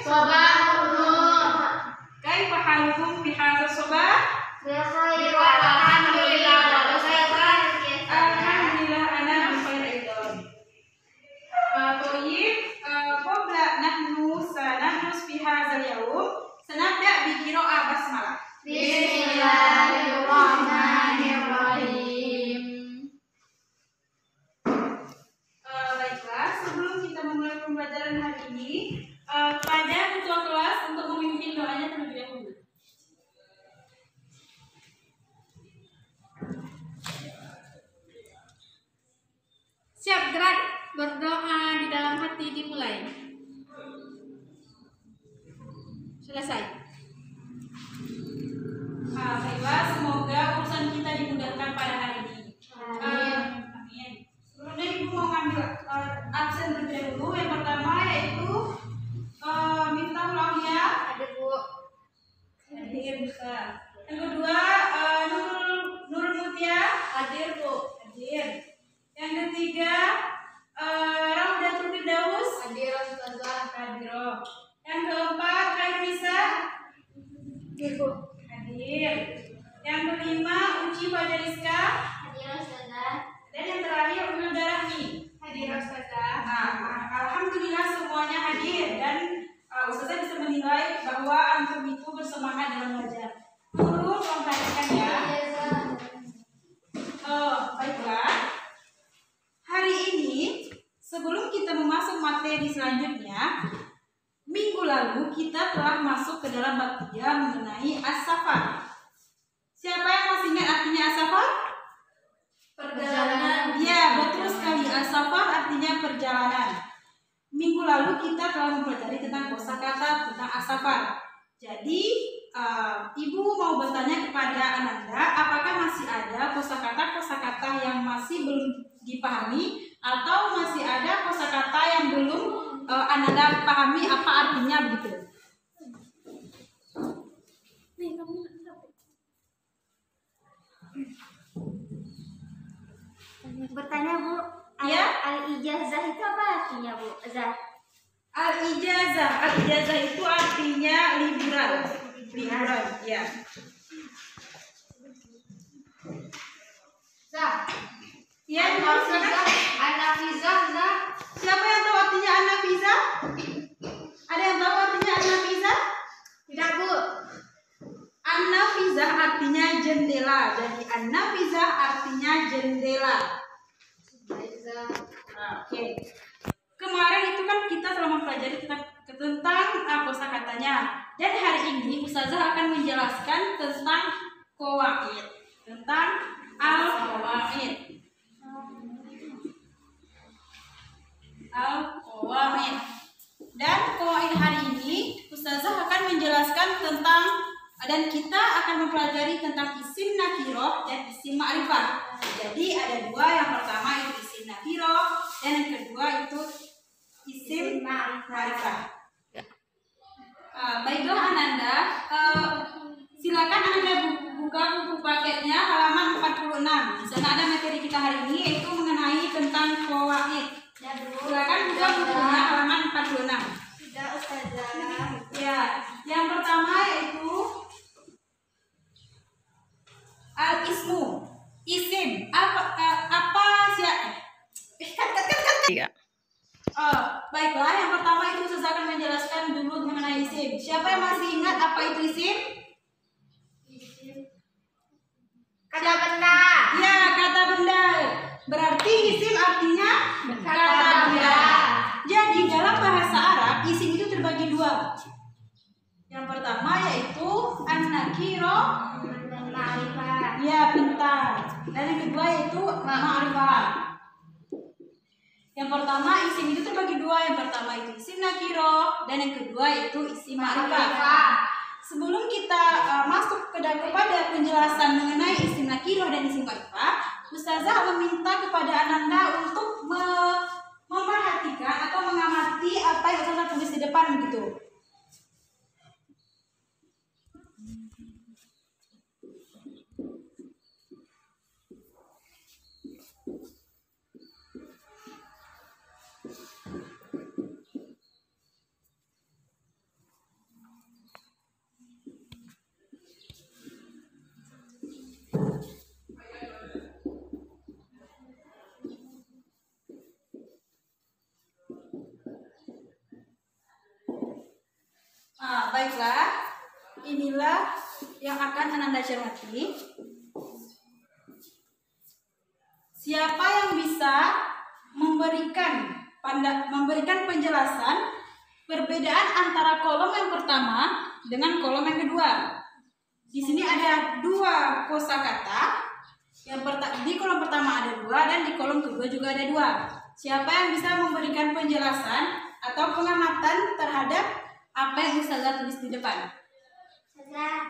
Sabahun nur. Kaifa halukum fi hadzal sabah? Bikhair walhamdulillah wa barakatuh. Alhamdulillah ana bi khair aidan. Tayyib, qabla nahnu sanadrus fi hadzal yawm, sanabda bi qira'ah basmalah. Bismillahirrahmanirrahim. Baiklah, sebelum kita memulai pembelajaran hari ini, pada ketua kelas untuk memimpin doanya terlebih dahulu. Siap gerak, berdoa di dalam hati dimulai. Selesai. Baiklah, semoga urusan kita dimudahkan pada hari ini. Amin. Sebelumnya Ibu mau ngambil absen terlebih dahulu. Yang pertama yaitu Miftahul Aulia. Ada Bu. Hadir bisa. Yang kedua Nurul Mutia. Hadir Bu. Hadir. Yang ketiga Raudatul Firdaus. Hadir Ustazah. Hadir. Yang keempat Khairisa. Hadir Bu. Hadir. Yang kelima Uci Fajariska. Hadir Ustazah. Dan yang terakhir Umi Darahmi. Hadir Ustazah. Alhamdulillah semuanya hadir dan Ustazah bisa menilai bahwa antum itu bersemangat dalam belajar. Turun memperhatikan ya. Baiklah. Hari ini sebelum kita memasuk materi selanjutnya, minggu lalu kita telah masuk ke dalam bab 3 mengenai as-safar. Siapa yang masih ingat artinya as-safar? Perjalanan. Ya, betul sekali. As-safar artinya perjalanan. Minggu lalu kita telah mempelajari tentang kosakata tentang as-safar. Jadi, Ibu mau bertanya kepada Ananda, apakah masih ada kosakata yang masih belum dipahami atau masih ada kosakata yang belum Ananda pahami apa artinya begitu? Bertanya Bu, Ya? al-ijazah itu apa artinya Bu? Al-ijazah itu artinya liburan. Liburan, ya. Ya, An-nafizah, siapa yang tahu artinya an-nafizah? Ada yang tahu artinya an-nafizah? Tidak Bu. An-nafizah artinya jendela. Jadi an-nafizah artinya jendela. Oke. Kemarin itu kan kita telah mempelajari tentang kosakatanya. Dan hari ini Ustazah akan menjelaskan tentang qawaid, tentang al-qawaid. Al-qawaid. Dan qawaid hari ini Ustazah akan menjelaskan tentang dan kita akan mempelajari tentang isim nakiroh dan isim ma'rifah. Jadi ada dua, yang pertama itu isim nakiroh dan yang kedua itu isim ma'rifah. Baiklah Ananda, silakan Ananda buka buku paketnya halaman 46. Di sana ada materi kita hari ini yaitu mengenai tentang qawaid. Silakan buka bukunya halaman 46. Tidak Ustazah. Ya, yang pertama yaitu al-ismu, isim. Baiklah, yang pertama itu saya akan menjelaskan dulu mengenai isim. Siapa yang masih ingat apa itu isim? Kata benda. Ya, kata benda. Berarti isim artinya kata benda. Jadi dalam bahasa Arab isim itu terbagi dua. Yang pertama yaitu an-nakiro, Ma'rifah. ya pintar. Dan yang kedua yaitu ma'rifah. Yang pertama isim itu terbagi dua. Yang pertama itu isim nakiro dan yang kedua itu isim ma'rifah. Sebelum kita masuk kepada penjelasan mengenai isim nakiro dan isim ma'rifah, Ustazah meminta kepada Ananda untuk memperhatikan atau mengamati apa yang Ustazah tulis di depan begitu. Baiklah, inilah yang akan Ananda cermati. Siapa yang bisa memberikan penjelasan perbedaan antara kolom yang pertama dengan kolom yang kedua? Di sini ada dua kosakata. Di kolom pertama ada dua dan di kolom kedua juga ada dua. Siapa yang bisa memberikan penjelasan atau pengamatan terhadap apa yang Ustazah tulis di depan? Ustazah.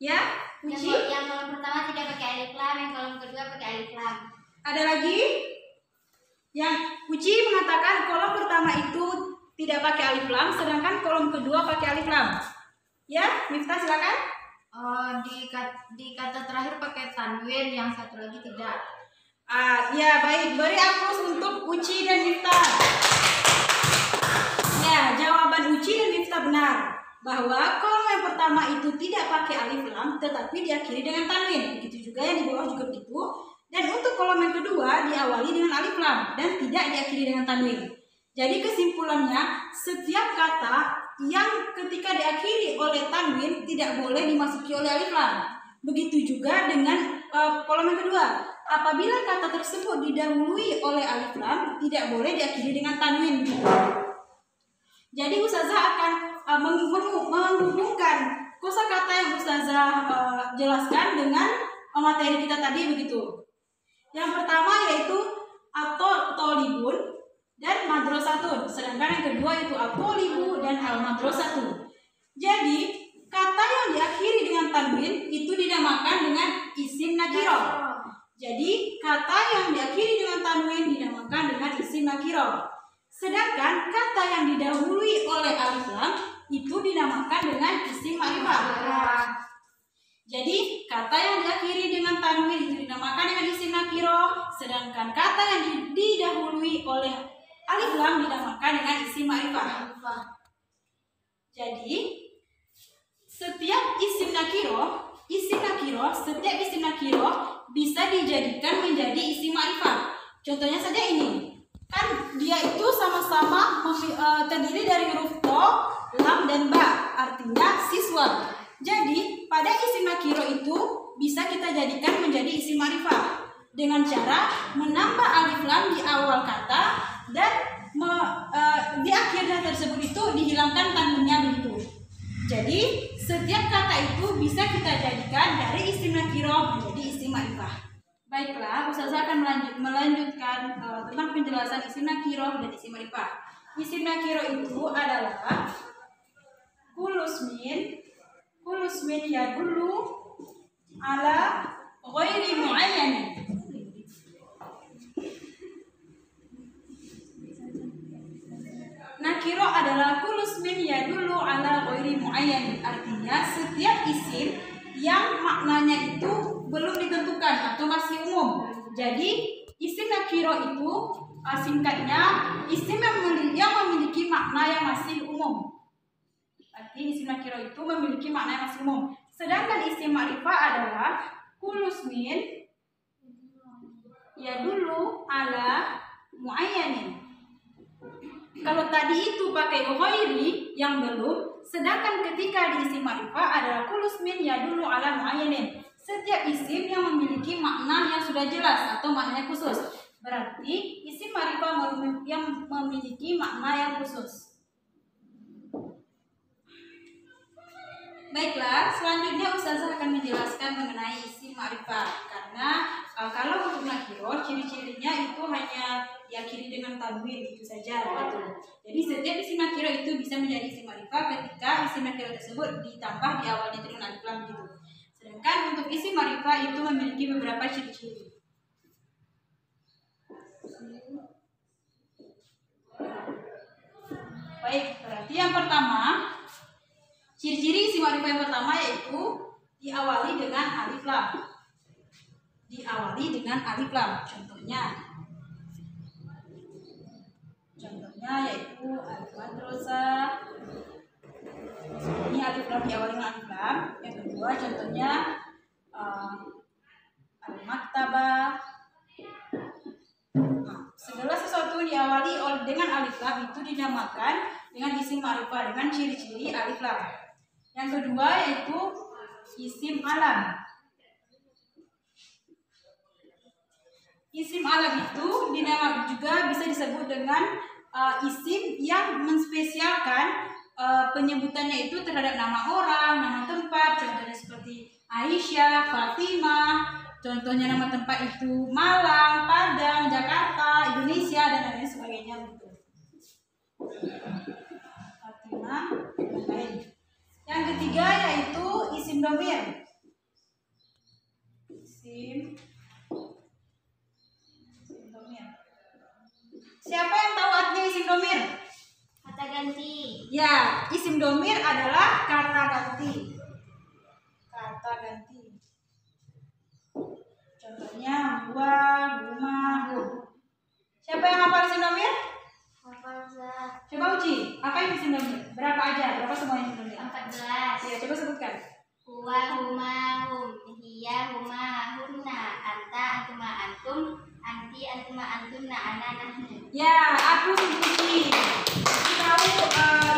Ya, Uci? Yang kolom pertama tidak pakai alif lam, yang kolom kedua pakai alif lam. Ada lagi? Yang Uci mengatakan kolom pertama itu tidak pakai alif lam, sedangkan kolom kedua pakai alif lam. Ya, Miftah silakan. Oh, di kata terakhir pakai tanwin, yang satu lagi tidak. Ya baik, beri aplaus untuk Uci dan Miftah. Ya, jawaban Uci dan Miftah benar bahwa kolom yang pertama itu tidak pakai alif lam, tetapi diakhiri dengan tanwin. Begitu juga yang di bawah juga begitu. Dan untuk kolom yang kedua diawali dengan alif lam dan tidak diakhiri dengan tanwin. Jadi kesimpulannya, setiap kata yang ketika diakhiri oleh tanwin tidak boleh dimasuki oleh alif lam. Begitu juga dengan kolom yang kedua. Apabila kata tersebut didahului oleh alif lam, tidak boleh diakhiri dengan tanwin. Jadi Ustazah akan menghubungkan kosakata yang Ustazah jelaskan dengan materi kita tadi begitu. Yang pertama yaitu at-tolibun dan madrasatun, sedangkan yang kedua itu at-tolibu dan al-madrasatun. Jadi kata yang diakhiri dengan tanwin itu dinamakan dengan isim nakirah. Jadi kata yang diakhiri dengan tanwin dinamakan dengan isim nakirah. Sedangkan kata yang didahului oleh alif lam itu dinamakan dengan isim ma'rifah. Jadi kata yang diakhiri dengan tanwin itu dinamakan dengan isim nakirah, sedangkan kata yang didahului oleh alif lam dinamakan dengan isim ma'rifah. Jadi setiap isim nakirah setiap isim nakirah bisa dijadikan menjadi isim ma'rifah. Contohnya saja ini. Kan dia itu sama-sama terdiri dari huruf to, lam dan ba, artinya siswa. Jadi pada isim nakirah itu bisa kita jadikan menjadi isim ma'rifah dengan cara menambah alif lam di awal kata dan di akhirnya tersebut itu dihilangkan tanwinnya begitu. Jadi setiap kata itu bisa kita jadikan dari isim nakirah menjadi isim ma'rifah. Baiklah, Ustazah akan melanjutkan tentang penjelasan isim nakirah dan isim ma'rifah. Isim nakirah itu adalah kulusmin yadullu ala ghairi muayyanin. Nakirah adalah kulusmin yadullu ala ghairi muayyanin, artinya setiap isim yang maknanya itu belum ditentukan atau masih umum. Jadi isim nakirah itu singkatnya isim yang memiliki makna yang masih umum. Artinya isim nakirah itu memiliki makna yang masih umum. Sedangkan isim ma'rifah adalah kulusmin yadullu ala muayyanin. Kalau tadi itu pakai ghairi yang belum, sedangkan ketika di isim ma'rifah adalah kulusmin yadullu ala muayyanin. Setiap isim yang memiliki makna yang sudah jelas atau maknanya khusus. Berarti isim ma'rifah yang memiliki makna yang khusus. Baiklah, selanjutnya Ustazah akan menjelaskan mengenai isim ma'rifah. Karena kalau untuk nakirah ciri-cirinya itu hanya diakhiri dengan tanwin itu saja gitu. Jadi setiap isim nakirah itu bisa menjadi isim ma'rifah ketika isim nakirah tersebut ditambah di awalnya dengan alif lam gitu. Sedangkan untuk isim ma'rifah itu memiliki beberapa ciri-ciri. Baik, berarti yang pertama, ciri-ciri isim ma'rifah yang pertama yaitu diawali dengan alif lam. Diawali dengan alif lam. Contohnya yaitu al-madrasah. Ini alif lam diawali dengan alif lam. Yang kedua contohnya al-maktabah. Segala sesuatu diawali dengan alif lam itu dinamakan dengan isim ma'rifah dengan ciri-ciri alif lam. Yang kedua yaitu isim alam. Isim alam itu juga bisa disebut dengan isim yang menspesialkan penyebutannya itu terhadap nama orang, nama tempat. Contohnya seperti Aisyah, Fatimah. Contohnya nama tempat itu Malang, Padang, Jakarta, Indonesia, dan lain sebagainya. Fatimah dan lain. Yang ketiga yaitu isim dhamir. Isim dhamir. Siapa yang tahu artinya isim dhamir? Kata ganti. Ya, isim dhamir adalah kata ganti. Kata ganti. Contohnya huwa, huma, hum. Siapa yang hafal isim dhamir? Hafal Zah. Coba uji, apa yang isim dhamir? Berapa aja? Berapa semua isim dhamir? 14. Ya, coba sebutkan. Huwa, huma, hum. Hiya, huma, hunna. Anta, antuma, antum. Anti, antuma, antumna. Ana, nahnu. Ya, aku uji. Tahu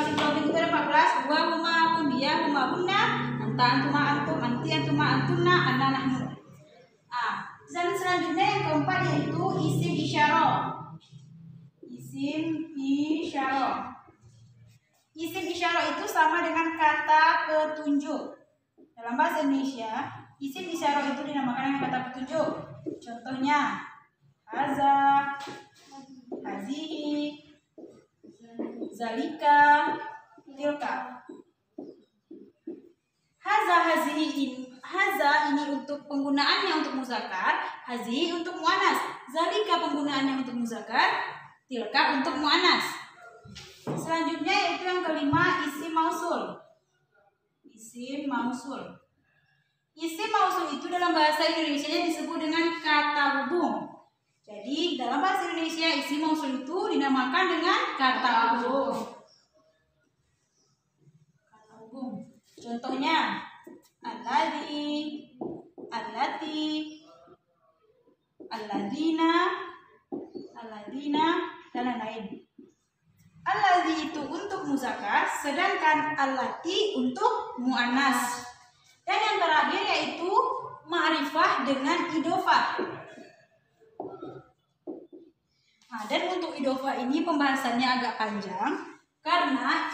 isim dhamir itu ada 14. Huwa, huma, hum, hiya, huma, hunna. Anta, antuma, antum. Anti, antuma, antumna. Ana, nahnu. Dan selanjutnya yang keempat yaitu isim isyarah. Isim isyarah. Isim isyarah itu sama dengan kata petunjuk. Dalam bahasa Indonesia, isim isyarah itu dinamakan dengan kata petunjuk. Contohnya haza, hazihi, zalika, tilka. Haza, hazihi, haza ini untuk penggunaannya untuk muzakkar, hazihi untuk muannas, zalika penggunaannya untuk muzakkar, tilka untuk muannas. Selanjutnya yaitu yang kelima isim mausul. Isim mausul. Isim mausul itu dalam bahasa Indonesianya disebut dengan kata hubung. Jadi dalam bahasa Indonesia isim mausul itu dinamakan dengan kata hubung. Kata hubung. Contohnya alladzi, allati, alladzina, alladzina, dan lain-lain. Alladzi itu untuk muzakkar, sedangkan allati untuk muannas. Dan yang terakhir yaitu ma'rifah dengan idhofah. Nah, dan untuk idhofah ini pembahasannya agak panjang karena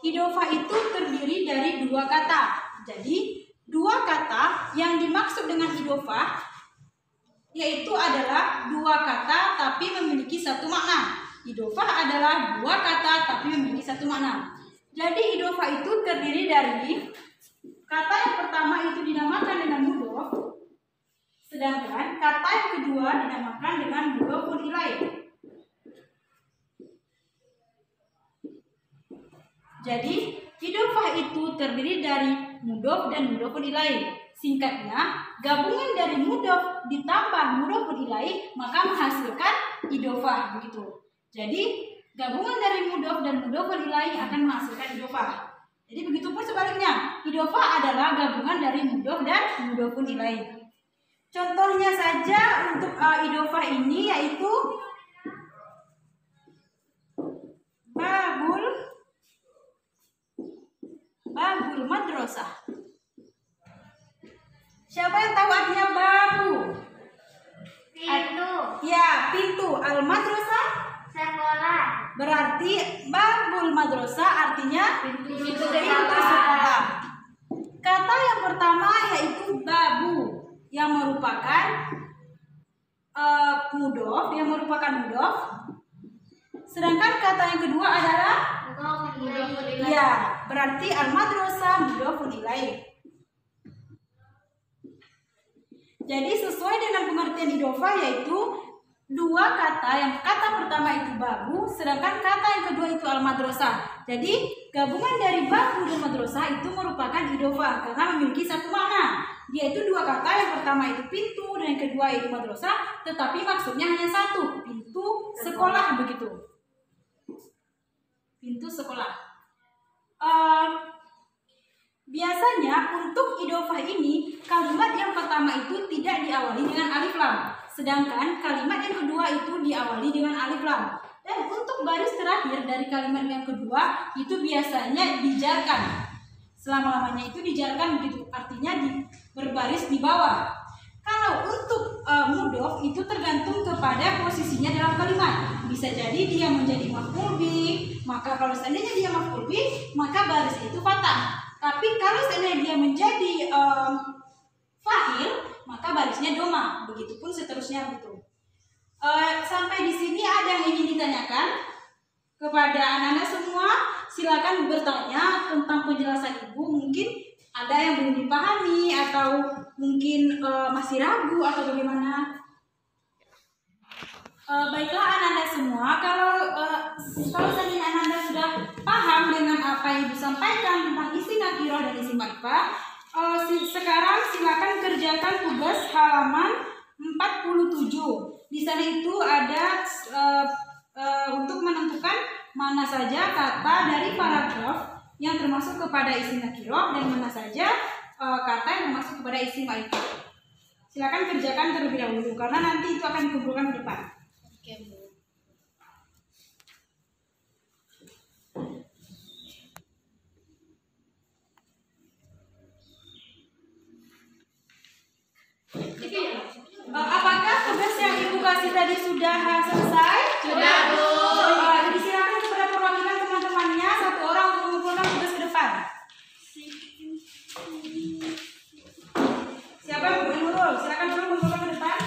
idhofah itu terdiri dari dua kata. Jadi dua kata yang dimaksud dengan idhofah yaitu adalah dua kata tapi memiliki satu makna. Idhofah adalah dua kata tapi memiliki satu makna. Jadi idhofah itu terdiri dari kata yang pertama itu dinamakan dengan mudhof, sedangkan kata yang kedua dinamakan dengan mudhofun ilaih. Jadi idhofah itu terdiri dari mudhof dan mudhofun ilaih. Singkatnya, gabungan dari mudhof ditambah mudhofun ilaih maka menghasilkan idhofah, begitu. Jadi gabungan dari mudhof dan mudhofun ilaih akan menghasilkan idhofah. Jadi begitu pun sebaliknya, idhofah adalah gabungan dari mudhof dan mudhofun ilaih. Contohnya saja untuk idhofah ini yaitu babul madrasah. Siapa yang tahu artinya babu? Pintu. Ya, pintu. Al madrasah Sekolah. berarti babul madrasah artinya Pintu sekolah. Kata yang pertama yaitu babu yang merupakan mudhof, sedangkan kata yang kedua adalah ya, berarti al-madrasah mudhofun ilaih. Jadi sesuai dengan pengertian idhofah yaitu dua kata, yang kata pertama itu babu, sedangkan kata yang kedua itu al-madrasah. Jadi gabungan dari babu dan madrasah itu merupakan idhofah karena memiliki satu makna, yaitu dua kata, yang pertama itu pintu dan yang kedua itu madrasah, tetapi maksudnya hanya satu, pintu sekolah, begitu. Pintu sekolah. Biasanya untuk idhofah ini kalimat yang pertama itu tidak diawali dengan alif lam, sedangkan kalimat yang kedua itu diawali dengan alif lam. Dan untuk baris terakhir dari kalimat yang kedua itu biasanya dijarkan. Selama-lamanya itu dijarkan begitu, artinya berbaris di bawah. Kalau untuk mudhof itu tergantung kepada posisinya dalam kalimat. Bisa jadi dia menjadi maf'ul bih, maka kalau seandainya dia maf'ul bih, maka baris itu fathah. Tapi kalau seandainya dia menjadi fa'il, maka barisnya doma. Begitupun seterusnya gitu. Sampai di sini ada yang ingin ditanyakan kepada anak-anak semua? Silakan bertanya tentang penjelasan ibu. Mungkin ada yang belum dipahami atau mungkin masih ragu atau bagaimana. Baiklah anak-anak semua, kalau seandainya anak-anak sudah paham dengan apa yang ibu sampaikan tentang isi nakirah dan isi ma'rifah, sekarang silakan kerjakan tugas halaman 47. Di sana itu ada untuk menentukan mana saja kata dari paragraf yang termasuk kepada isi nakirah dan mana saja kata yang termasuk kepada isi ma'rifah. Silakan kerjakan terlebih dahulu karena nanti itu akan dikumpulkan ke depan. Oke, Bu. Apakah tugas yang ibu kasih tadi sudah selesai? Sudah, Bu. Disilakan kepada perwakilan teman-temannya satu orang untuk mengumpulkan tugas ke depan. Siapa yang Nurul? Silakan dulu mengumpulkan ke depan.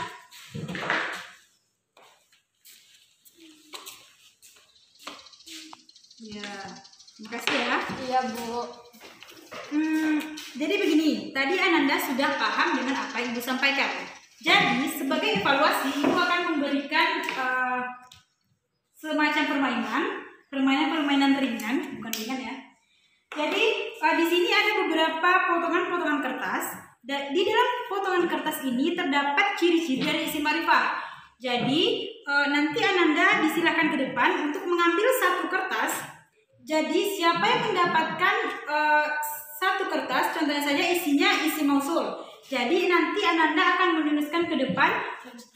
Ya, terima kasih ya. Iya, Bu. Jadi begini, tadi Ananda sudah paham dengan apa yang ibu sampaikan. Jadi sebagai evaluasi, ibu akan memberikan semacam permainan ringan, bukan ringan ya. Jadi di sini ada beberapa potongan-potongan kertas. Di dalam potongan kertas ini terdapat ciri-ciri dari isim ma'rifah. Jadi nanti Ananda disilakan ke depan untuk mengambil satu kertas. Jadi siapa yang mendapatkan satu kertas, contohnya saja isinya isim mausul. Jadi nanti Ananda akan menuliskan ke depan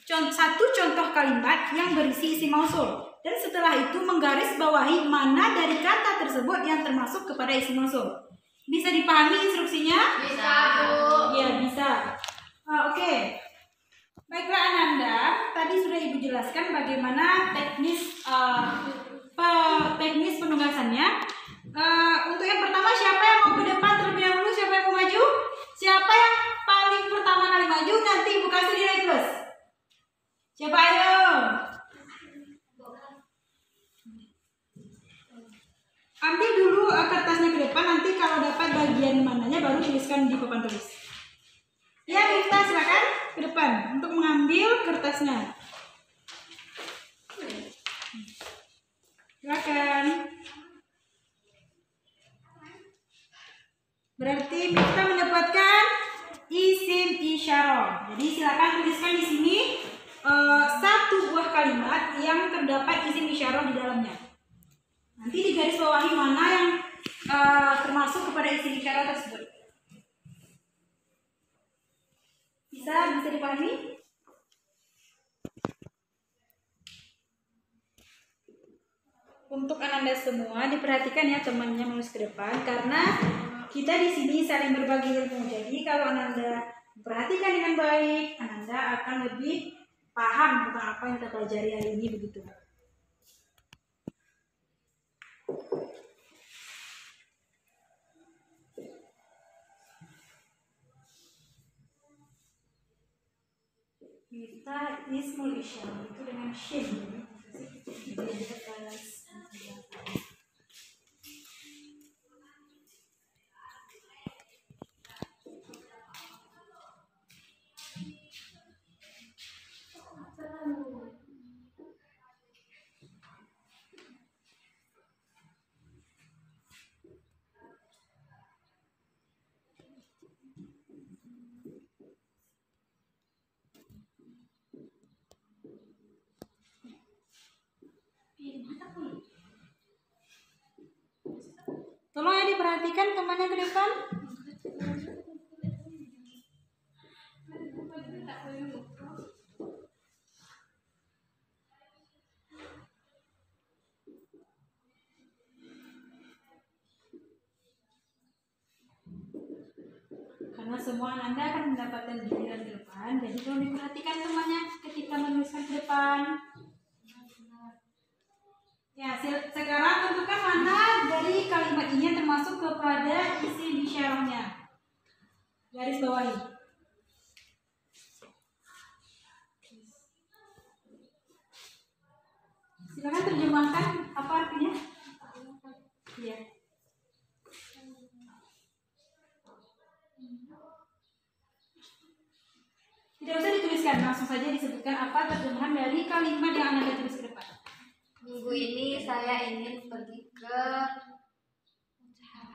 satu contoh kalimat yang berisi isim mausul. Dan setelah itu menggaris bawahi mana dari kata tersebut yang termasuk kepada isim mausul. Bisa dipahami instruksinya? Bisa, Bu. Iya, bisa. Oke. Baiklah Ananda, tadi sudah ibu jelaskan bagaimana teknis penugasannya. Untuk yang pertama, siapa yang mau ke depan terlebih dahulu? Siapa yang mau maju? Siapa yang paling pertama kali maju? Nanti ibu kasih nilai plus. Siapa ayo? Ambil dulu kertasnya ke depan. Nanti kalau dapat bagian mananya baru tuliskan di papan tulis. Ya, Miftah silakan ke depan untuk mengambil kertasnya. Silakan. Berarti Miftah mendapatkan isim isyarah. Jadi silakan tuliskan di sini satu buah kalimat yang terdapat isim isyarah di dalamnya. Nanti digaris bawahi mana yang termasuk kepada isim isyarah tersebut. Bisa dipahami? Untuk Ananda semua diperhatikan ya temannya menulis ke depan karena kita di sini saling berbagi ilmu. Jadi kalau Ananda perhatikan dengan baik, Ananda akan lebih paham tentang apa yang kita pelajari hari ini begitu. Kita ismul isyarah itu dengan shin. Jadi kita tolong ya diperhatikan temannya ke depan. semua Anda akan mendapatkan giliran ke depan. Jadi tolong diperhatikan semuanya ketika menuliskan ke depan. Ya, sekarang tentukan mana dari kalimat ini yang termasuk kepada isi bisyarahnya. Garis bawahi. Silakan terjemahkan apa artinya? Iya. Tidak usah dituliskan, langsung saja disebutkan apa terjemahan dari kalimat yang Anda tulis ke depan. Minggu ini saya ingin pergi ke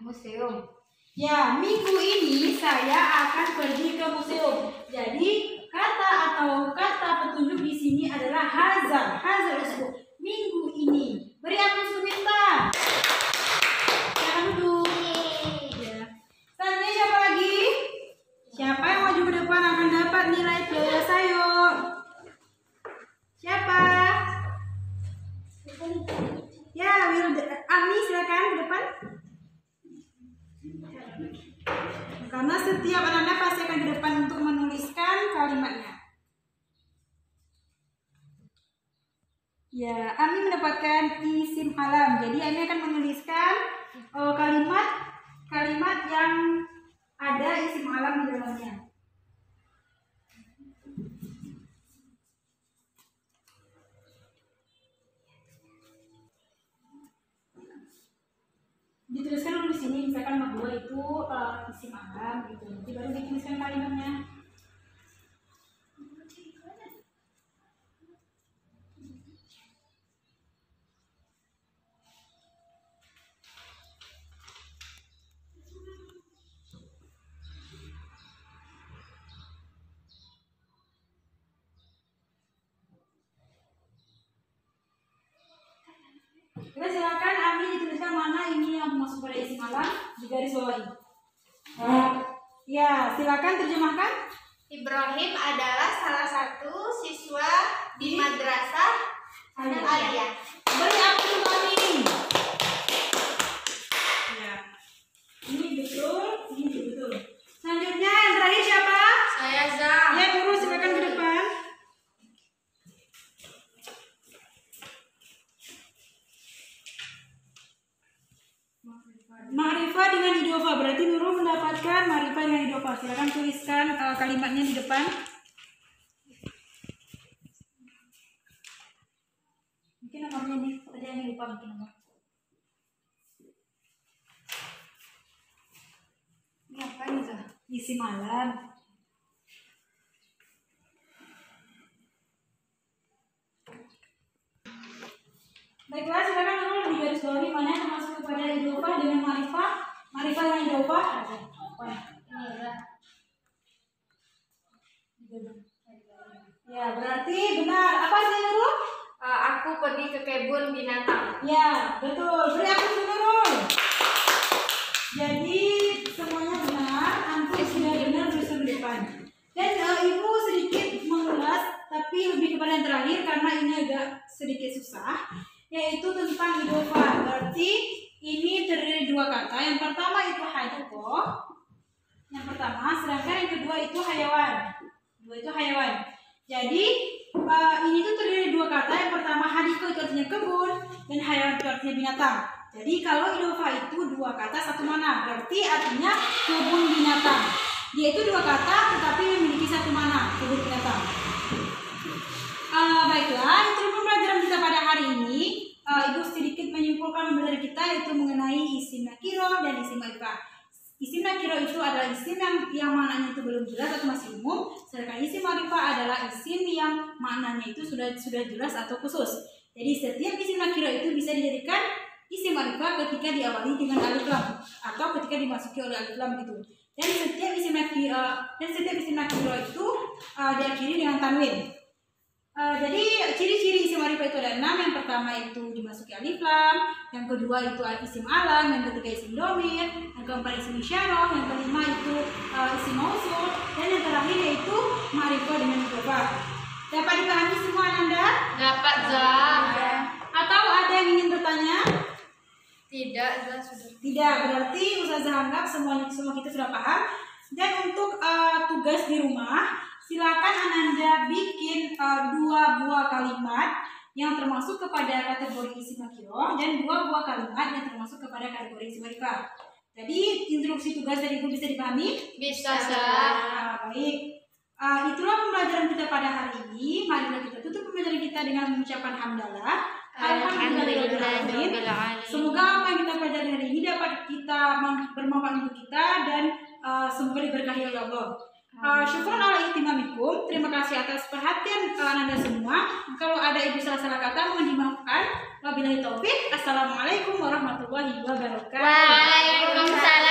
museum. Ya, minggu ini saya akan pergi ke museum. Jadi kata atau kata petunjuk di sini adalah hazar. Hazar usbu. Minggu ini. Beri aku sebentar. Silakan duduk. Ya. Selanjutnya siapa lagi? Siapa yang maju ke depan akan dapat nilai plus? Ayo. Siapa? Ya, Ami silakan ke depan. Karena setiap anak-anak pasti akan ke depan untuk menuliskan kalimatnya. Ya, Ami mendapatkan isim alam. Jadi Ami akan menuliskan kalimat yang ada isim alam di dalamnya. Dituliskan dulu di sini, misalkan nomor 2 itu isim alam gitu. Nanti baru dituliskan kalimatnya. Kita silakan Ami dituliskan mana ini yang masuk pada isim alam di garis bawahi. Ya, silakan terjemahkan. Ibrahim adalah salah satu siswa di madrasah Aliyah. Beri aku kembali. Ya, ini betul, ini betul. Selanjutnya yang terakhir siapa? Saya Zam. Ya, guru silakan ke depan. Ma'rifah dengan idofa, berarti Nurul mendapatkan ma'rifah dengan idofa. Silakan tuliskan kalimatnya di depan. Mungkin nomornya nih, tadi yang lupa mungkin nomor. Ini apa nih, Zah? Isim alam. Baiklah, silakan Nurul di garis bawahi mana yang termasuk kepada idofah dengan ma'rifah. Ma'rifah dengan idofah. Ya, berarti benar. Apa sih Nurul? Aku pergi ke kebun binatang. Ya, betul. Beri aku Nurul. Jadi semuanya benar. Antum sudah benar tulisan di depan. Dan ibu sedikit mengulas, tapi lebih kepada yang terakhir karena ini agak sedikit susah. Yaitu tentang idofah. Berarti ini terdiri dari 2 kata. Yang pertama itu haduko. Yang pertama, sedangkan yang kedua itu hayawan. Jadi ini tuh terdiri dari 2 kata. Yang pertama hadiko itu artinya kebun dan hayawan itu artinya binatang. Jadi kalau idofah itu 2 kata satu mana. Berarti artinya kebun binatang. Dia itu 2 kata tetapi memiliki satu mana, kebun binatang. Baiklah, itu pembelajaran kita pada hari ini. Ibu sedikit menyimpulkan pembelajaran kita yaitu mengenai isim nakiro dan isim ma'rifah. Isim nakiro itu adalah isim yang maknanya itu belum jelas atau masih umum, sedangkan isim ma'rifah adalah isim yang maknanya itu sudah jelas atau khusus. Jadi setiap isim nakiro itu bisa dijadikan isim ma'rifah ketika diawali dengan alif lam atau ketika dimasuki oleh alif lam gitu. Dan setiap isim nakiro itu diakhiri dengan tanwin. Jadi ciri-ciri isim ma'rifah itu ada 6. Yang pertama itu dimasuki alif lam, yang kedua itu isim alam, yang ketiga isim domir, yang keempat isim isyarah, yang kelima itu isim mausul, dan yang terakhir yaitu ma'rifah dengan idofah. Dapat dipahami semua Anda? Dapat Zam. Atau ada yang ingin bertanya? Tidak, Zam sudah. Tidak, berarti Ustazah anggap semua kita sudah paham. Dan untuk tugas di rumah, silakan Ananda bikin 2 buah kalimat yang termasuk kepada kategori isi makiro dan 2 buah kalimat yang termasuk kepada kategori isi marifat. Jadi instruksi tugas dari Ibu bisa dipahami? Bisa. Baik. Itulah pembelajaran kita pada hari ini. Marilah kita tutup pembelajaran kita dengan mengucapkan hamdalah. Alhamdulillahirobbilalamin. Semoga apa yang kita pelajari hari ini dapat kita bermanfaat untuk kita dan semoga diberkahi oleh Allah. Syukron ala ihtimamikum. Terima kasih atas perhatian Anda semua. Kalau ada ibu salah-salah kata mohon dimaafkan. Wabillahi taufik. Assalamualaikum warahmatullahi wabarakatuh. Waalaikumsalam.